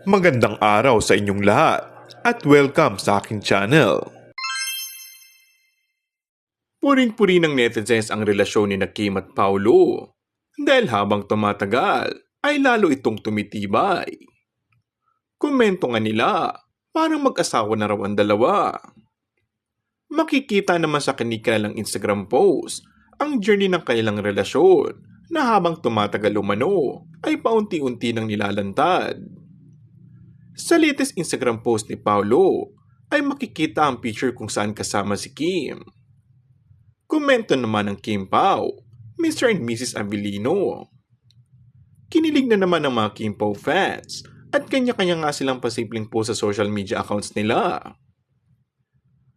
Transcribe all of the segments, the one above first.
Magandang araw sa inyong lahat at welcome sa aking channel. Puring-puri ng netizens ang relasyon ni Kim at Paulo dahil habang tumatagal ay lalo itong tumitibay. Komento nga nila, parang mag-asawa na raw ang dalawa. Makikita naman sa kanilang Instagram post ang journey ng kanilang relasyon na habang tumatagal umano ay paunti-unti nang nilalantad. Sa latest Instagram post ni Paulo ay makikita ang picture kung saan kasama si Kim. Komento naman ng Kim Pao, Mr. and Mrs. Avellino. Kinilig na naman ng mga Kim Pao fans at kanya-kanya nga silang pasimpleng post sa social media accounts nila.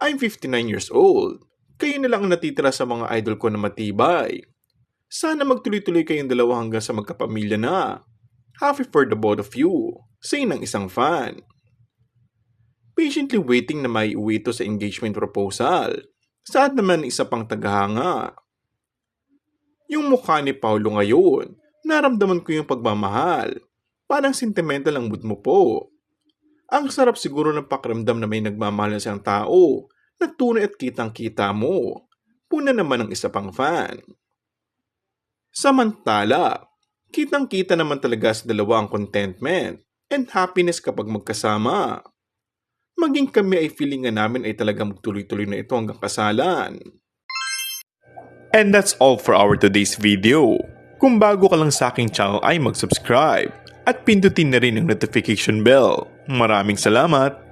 I'm 59 years old. Kayo na lang ang natitira sa mga idol ko na matibay. Sana magtuloy-tuloy kayong dalawa hanggang sa magkapamilya na. Happy for the both of you. Say ng isang fan. Patiently waiting na maiuwi ito sa engagement proposal. Saan naman isa pang tagahanga? Yung mukha ni Paulo ngayon, naramdaman ko yung pagmamahal. Parang sentimental ang mood mo po. Ang sarap siguro ng pakiramdam na may nagmamahal na siyang tao na tunay at kitang-kita mo. Puna naman ng isa pang fan. Samantala, kitang-kita naman talaga sa dalawa ang contentment and happiness kapag magkasama. Maging kami ay feeling nga namin ay talagang magtuloy-tuloy na ito hanggang kasalan. And that's all for our today's video. Kung bago ka lang sa aking channel ay mag-subscribe at pindutin na rin ang notification bell. Maraming salamat!